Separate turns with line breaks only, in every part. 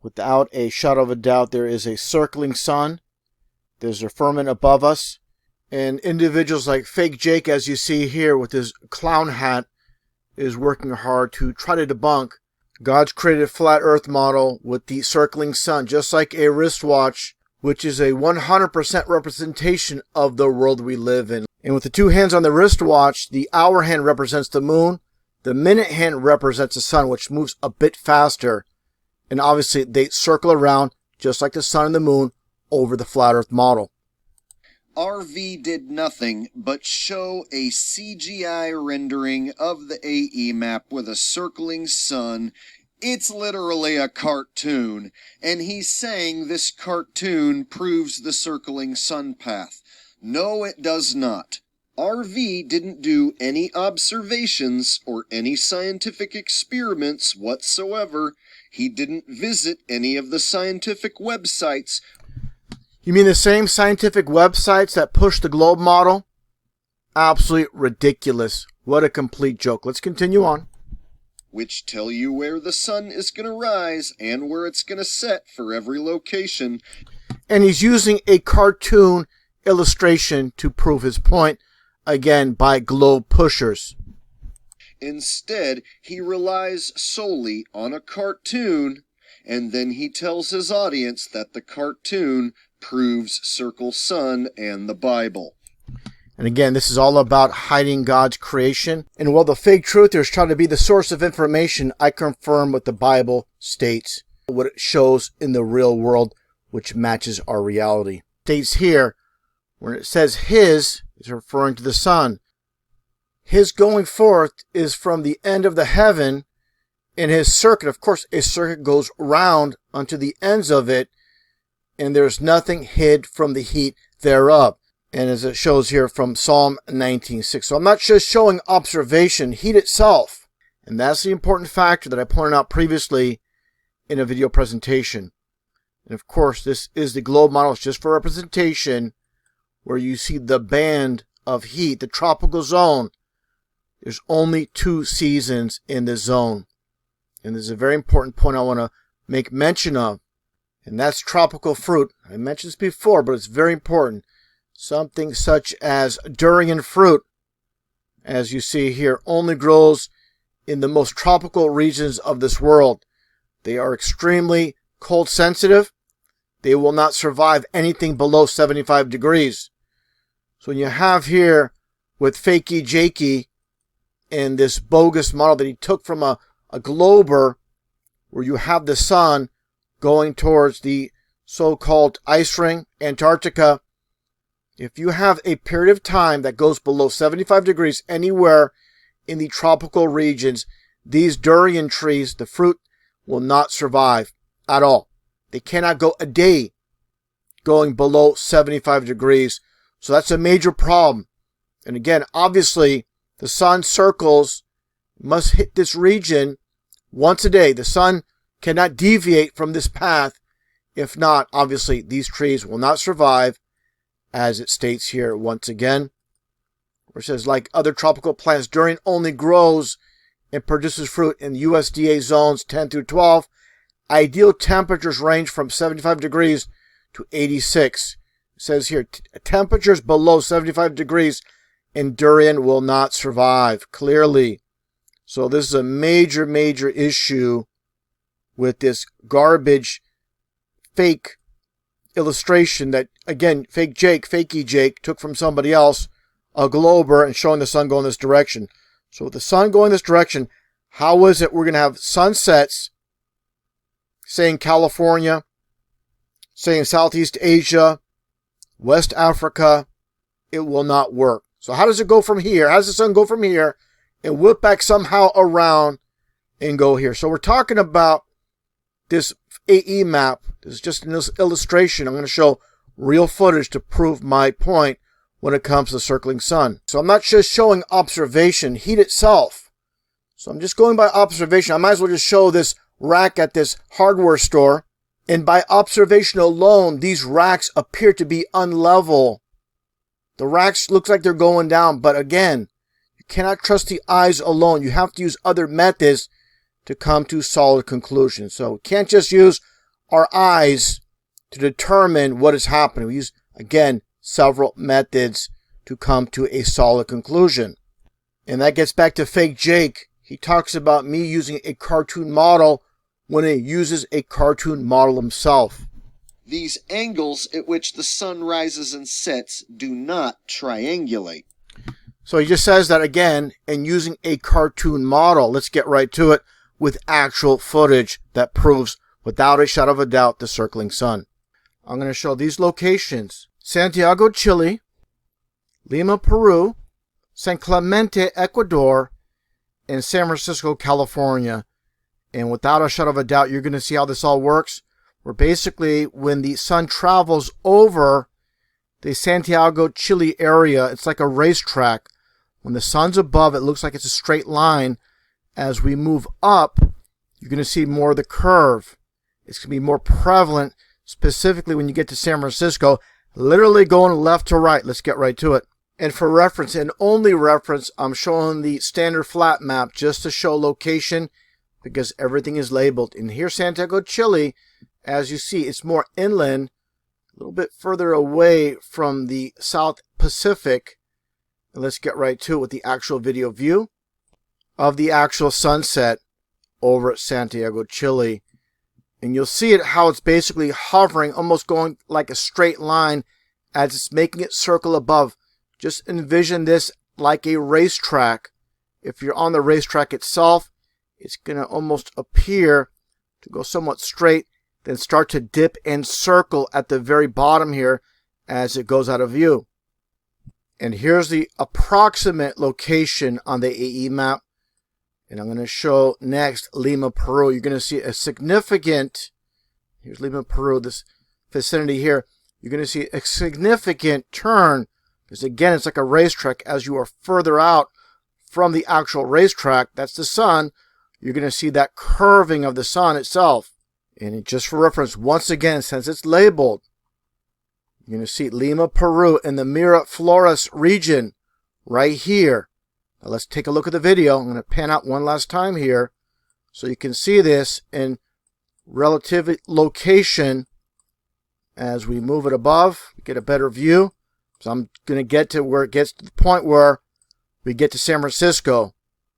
Without a shadow of a doubt, there is a circling sun. There's a firmament above us. And individuals like Fake Jake, as you see here with his clown hat, is working hard to try to debunk God's created flat earth model with the circling sun, just like a wristwatch, which is a 100% representation of the world we live in. And with the two hands on the wristwatch, the hour hand represents the moon, the minute hand represents the sun, which moves a bit faster. And obviously they circle around, just like the sun and the moon, over the flat earth model.
RV did nothing but show a CGI rendering of the AE map with a circling sun. It's literally a cartoon, and he's saying this cartoon proves the circling sun path. No, it does not. RV didn't do any observations or any scientific experiments whatsoever. He didn't visit any of the scientific websites.
You mean the same scientific websites that push the globe model? Absolutely ridiculous. What a complete joke. Let's continue on.
Which tell you where the sun is going to rise and where it's going to set for every location.
And he's using a cartoon illustration to prove his point, again, by globe pushers.
Instead, he relies solely on a cartoon, and then he tells his audience that the cartoon proves circle sun and the Bible.
And again, this is all about hiding God's creation. And while the fake truthers try to be the source of information, I confirm what the Bible states, what it shows in the real world, which matches our reality. It states here, when it says his, it's referring to the sun. His going forth is from the end of the heaven, and his circuit, of course, a circuit goes round unto the ends of it, and there's nothing hid from the heat thereof. And as it shows here from Psalm 19:6. So I'm not just showing observation, heat itself. And that's the important factor that I pointed out previously in a video presentation. And of course, this is the globe model. It's just for representation, where you see the band of heat, the tropical zone. There's only 2 seasons in this zone. And this is a very important point I want to make mention of. And that's tropical fruit. I mentioned this before, but it's very important. Something such as durian fruit, as you see here, only grows in the most tropical regions of this world. They are extremely cold sensitive. They will not survive anything below 75 degrees. So when you have here with Fakey Jakey and this bogus model that he took from a glober, where you have the sun going towards the so-called ice ring, Antarctica. If you have a period of time that goes below 75 degrees anywhere in the tropical regions, these durian trees, the fruit, will not survive at all. They cannot go a day going below 75 degrees. So that's a major problem. And again, obviously, the sun circles must hit this region once a day. The sun cannot deviate from this path. If not, obviously, these trees will not survive, as it states here once again, where it says, like other tropical plants, durian only grows and produces fruit in USDA zones 10 through 12. Ideal temperatures range from 75 degrees to 86. It says here, temperatures below 75 degrees and durian will not survive, clearly. So this is a major, major issue with this garbage fake illustration that, again, Fakey Jake took from somebody else, a glober, and showing the sun going this direction. So with the sun going this direction, how is it we're going to have sunsets, say in California, say in Southeast Asia, West Africa? It will not work. So how does it go from here? How does the sun go from here and whip back somehow around and go here? So we're talking about this AE map. This is just an illustration. I'm going to show real footage to prove my point when it comes to the circling sun. So I'm not just showing observation, heat itself. So I'm just going by observation. I might as well just show this rack at this hardware store. And by observation alone, these racks appear to be unlevel. The racks look like they're going down, but again, you cannot trust the eyes alone. You have to use other methods to come to solid conclusions. So you can't just use our eyes to determine what is happening. We use, again, several methods to come to a solid conclusion. And that gets back to Fake Jake. He talks about me using a cartoon model when he uses a cartoon model himself.
These angles at which the sun rises and sets do not triangulate.
So he just says that again, and using a cartoon model. Let's get right to it with actual footage that proves without a shadow of a doubt the circling sun. I'm going to show these locations: Santiago, Chile, Lima, Peru, San Clemente, Ecuador, and San Francisco, California. And without a shadow of a doubt, you're going to see how this all works. Where basically when the sun travels over the Santiago, Chile area, it's like a racetrack. When the sun's above, it looks like it's a straight line. As we move up, you're going to see more of the curve. It's going to be more prevalent, specifically when you get to San Francisco, literally going left to right. Let's get right to it. And for reference, and only reference, I'm showing the standard flat map just to show location because everything is labeled. And here, Santiago, Chile, as you see, it's more inland, a little bit further away from the South Pacific. And let's get right to it with the actual video view of the actual sunset over at Santiago, Chile. And you'll see it how it's basically hovering, almost going like a straight line as it's making it circle above. Just envision this like a racetrack. If you're on the racetrack itself, it's going to almost appear to go somewhat straight, then start to dip and circle at the very bottom here as it goes out of view. And here's the approximate location on the AE map. And I'm going to show next Lima, Peru. You're going to see a significant, here's Lima, Peru, this vicinity here. You're going to see a significant turn, because again, it's like a racetrack. As you are further out from the actual racetrack, that's the sun, you're going to see that curving of the sun itself. And just for reference, once again, since it's labeled, you're going to see Lima, Peru in the Miraflores region right here. Now let's take a look at the video. I'm going to pan out one last time here so you can see this in relative location. As we move it above, get a better view. So I'm going to get to where it gets to the point where we get to San Francisco.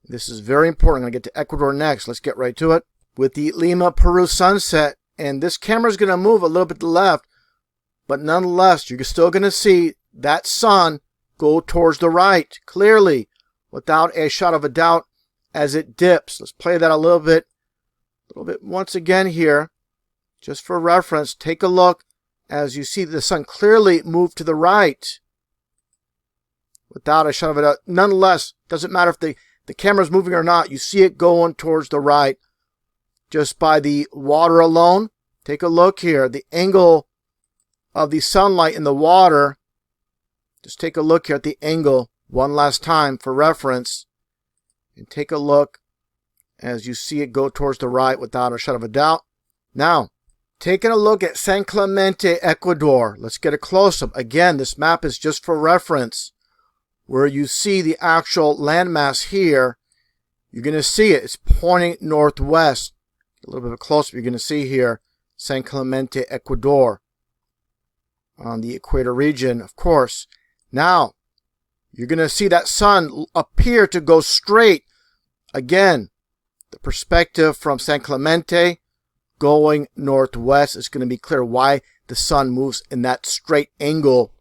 This is very important. I'm going to get to Ecuador next. Let's get right to it with the Lima, Peru sunset. And this camera is going to move a little bit to the left, but nonetheless, you're still going to see that sun go towards the right, clearly, without a shadow of a doubt, as it dips. Let's play that a little bit once again here, just for reference. Take a look as you see the sun clearly move to the right, without a shadow of a doubt. Nonetheless, doesn't matter if the camera's moving or not, you see it going towards the right, just by the water alone. Take a look here, the angle of the sunlight in the water. Just take a look here at the angle one last time for reference, and take a look as you see it go towards the right without a shadow of a doubt. Now, taking a look at San Clemente, Ecuador. Let's get a close-up. Again, this map is just for reference. Where you see the actual landmass here, you're going to see it. It's pointing northwest. A little bit of a close-up, you're going to see here San Clemente, Ecuador, on the equator region, of course. Now, you're going to see that sun appear to go straight. Again, the perspective from San Clemente going northwest is going to be clear why the sun moves in that straight angle,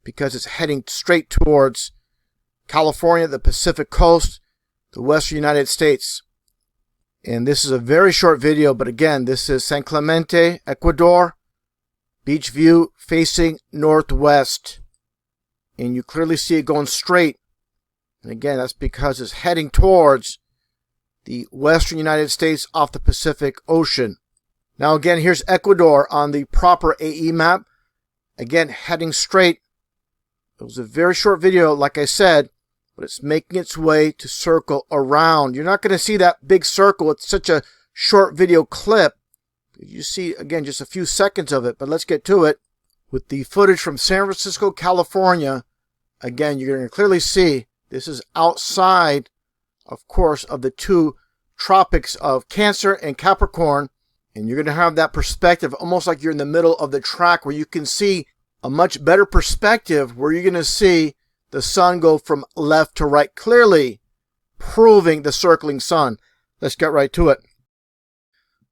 because it's heading straight towards California, the Pacific coast, the western United States. And this is a very short video, but again, this is San Clemente, Ecuador, beach view facing northwest. And you clearly see it going straight. And again, that's because it's heading towards the western United States off the Pacific Ocean. Now again, here's Ecuador on the proper AE map. Again, heading straight. It was a very short video, like I said, but it's making its way to circle around. You're not going to see that big circle. It's such a short video clip. You see, again, just a few seconds of it, but let's get to it. With the footage from San Francisco, California, again, you're going to clearly see this is outside, of course, of the two tropics of Cancer and Capricorn. And you're going to have that perspective almost like you're in the middle of the track where you can see a much better perspective where you're going to see the sun go from left to right clearly, proving the circling sun. Let's get right to it.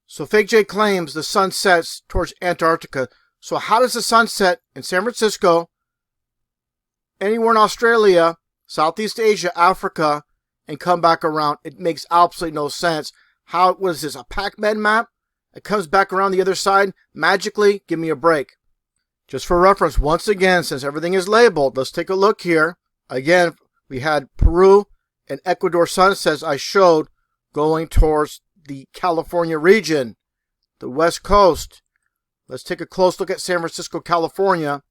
So Fake Jake claims the sun sets towards Antarctica. So how does the sun set in San Francisco, anywhere in Australia, Southeast Asia, Africa, and come back around? It makes absolutely no sense. What is this, a Pac-Man map? It comes back around the other side magically? Give me a break. Just for reference, once again, since everything is labeled, let's take a look here. Again, we had Peru and Ecuador sunsets I showed going towards the California region, the West Coast. Let's take a close look at San Francisco, California,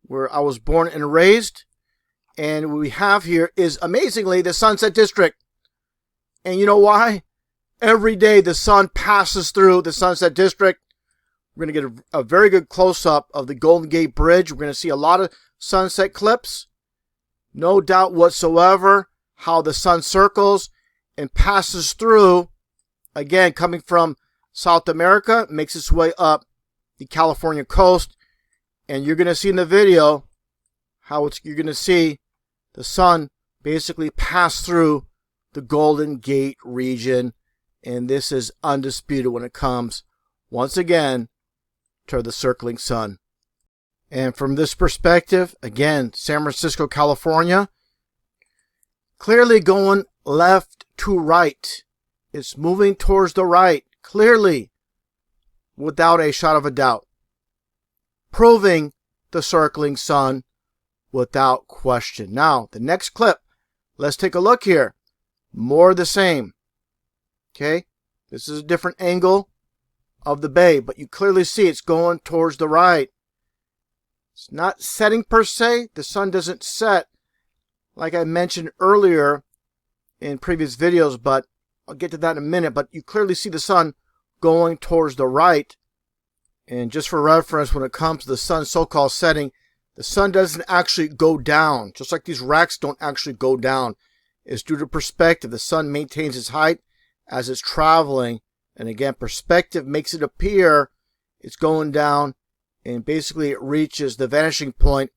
where I was born and raised. And what we have here is, amazingly, the Sunset District. And you know why? Every day the sun passes through the Sunset District. We're going to get a very good close-up of the Golden Gate Bridge. We're going to see a lot of sunset clips. No doubt whatsoever how the sun circles and passes through, again, coming from South America, makes its way up the California coast. And you're going to see in the video how you're going to see the sun basically pass through the Golden Gate region. And this is undisputed when it comes, once again, to the circling sun. And from this perspective, again, San Francisco, California, clearly going left to right. It's moving towards the right, clearly, without a shot of a doubt. Proving the circling sun without question. Now, the next clip, let's take a look here. More of the same. Okay, this is a different angle of the bay, but you clearly see it's going towards the right. It's not setting per se. The sun doesn't set like I mentioned earlier in previous videos, but I'll get to that in a minute. But you clearly see the sun going towards the right. And just for reference, when it comes to the sun's so-called setting, the sun doesn't actually go down. Just like these racks don't actually go down. It's due to perspective. The sun maintains its height as it's traveling. And again, perspective makes it appear it's going down. And basically it reaches the vanishing point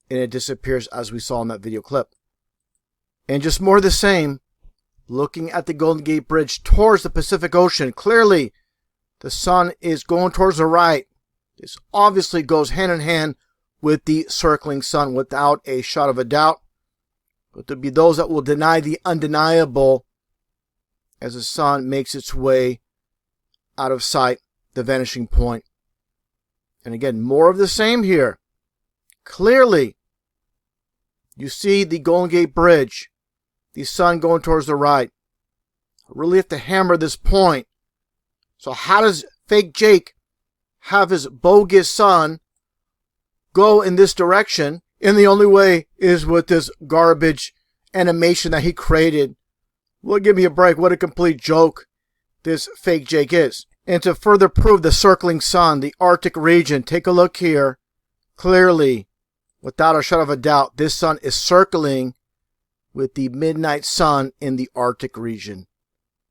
and it disappears, as we saw in that video clip. And just more of the same, looking at the Golden Gate Bridge towards the Pacific Ocean, clearly the sun is going towards the right. This obviously goes hand in hand with the circling sun without a shot of a doubt. But there'll be those that will deny the undeniable as the sun makes its way out of sight, the vanishing point. And again, more of the same here. Clearly, you see the Golden Gate Bridge, the sun going towards the right. I really have to hammer this point. So how does Fake Jake have his bogus sun go in this direction? And the only way is with this garbage animation that he created. Well, give me a break. What a complete joke this Fake Jake is. And to further prove the circling sun, the Arctic region, take a look here. Clearly, without a shadow of a doubt, this sun is circling with the midnight sun in the Arctic region.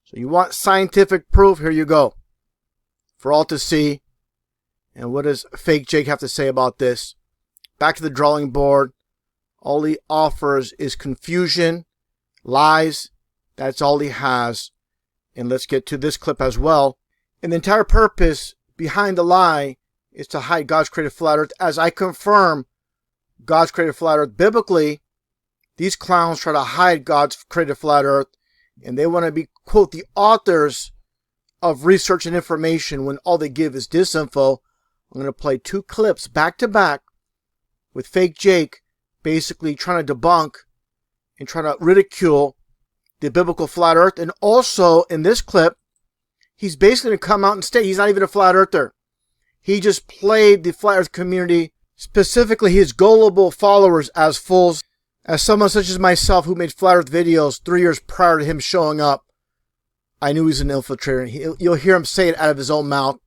So you want scientific proof? Here you go. For all to see. And what does Fake Jake have to say about this? Back to the drawing board. All he offers is confusion, lies. That's all he has. And let's get to this clip as well. And the entire purpose behind the lie is to hide God's created flat earth. As I confirm God's created flat earth biblically, these clowns try to hide God's created flat earth. And they want to be, quote, the authors of research and information when all they give is disinfo. I'm going to play two clips back to back with Fake Jake basically trying to debunk and trying to ridicule the biblical flat earth. And also in this clip, he's basically going to come out and state he's not even a flat earther. He just played the flat earth community, specifically his gullible followers, as fools. As someone such as myself who made flat earth videos 3 years prior to him showing up, I knew he's an infiltrator. You'll hear him say it out of his own mouth.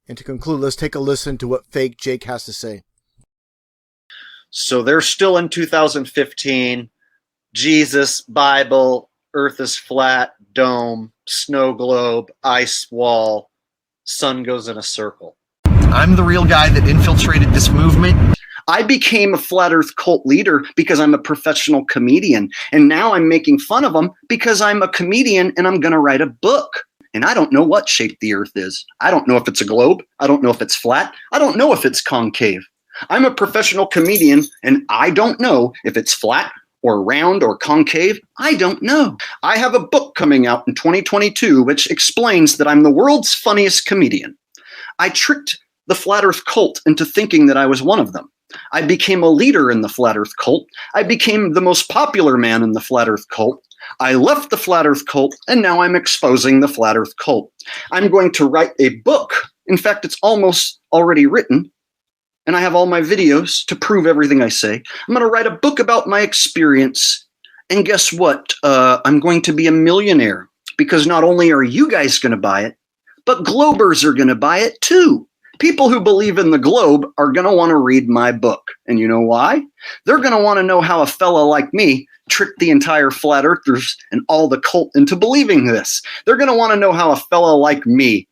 And to conclude, let's take a listen to what Fake Jake has to say.
So they're still in 2015. Jesus, Bible, Earth is flat, dome, snow globe, ice wall, sun goes in a circle.
I'm the real guy that infiltrated this movement.
I became a flat earth cult leader because I'm a professional comedian. And now I'm making fun of them because I'm a comedian and I'm going to write a book. And I don't know what shape the earth is. I don't know if it's a globe. I don't know if it's flat. I don't know if it's concave. I'm a professional comedian and I don't know if it's flat or round or concave. I don't know. I have a book coming out in 2022 which explains that I'm the world's funniest comedian. I tricked the flat earth cult into thinking that I was one of them. I became a leader in the flat earth cult. I became the most popular man in the flat earth cult. I left the flat earth cult, and now I'm exposing the flat earth cult. I'm going to write a book. In fact, it's almost already written, and I have all my videos to prove everything I say. I'm going to write a book about my experience, and guess what? I'm going to be a millionaire, because not only are you guys going to buy it, but Globers are going to buy it too. People who believe in the globe are going to want to read my book. And you know why? They're going to want to know how a fella like me tricked the entire flat earthers and all the cult into believing this. They're going to want to know how a fella like me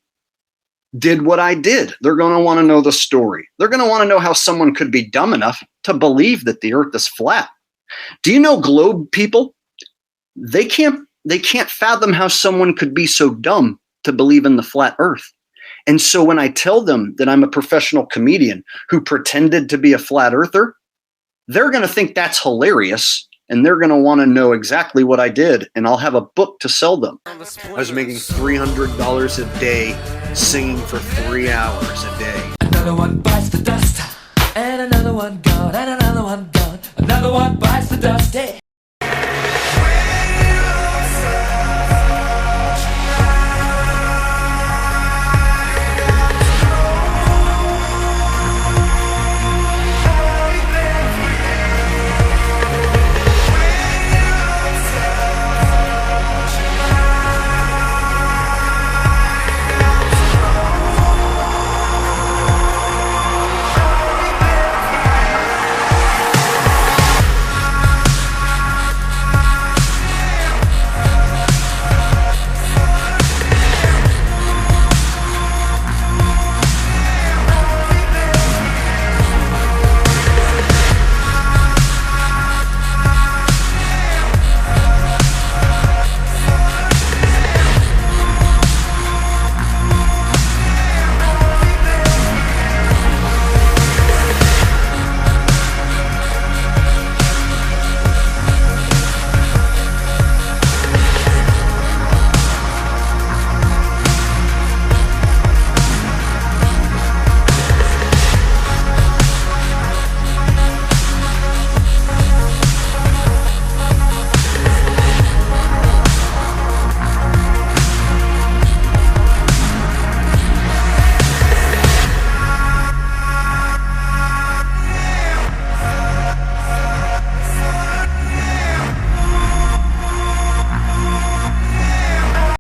did what I did. They're going to want to know the story. They're going to want to know how someone could be dumb enough to believe that the earth is flat. Do you know globe people? They can't fathom how someone could be so dumb to believe in the flat earth. And so when I tell them that I'm a professional comedian who pretended to be a flat earther, they're going to think that's hilarious. And they're going to want to know exactly what I did. And I'll have a book to sell them. I was making $300 a day singing for 3 hours a day.
Another one bites the dust. And another one gone. And another one gone. Another one bites the dust. Hey.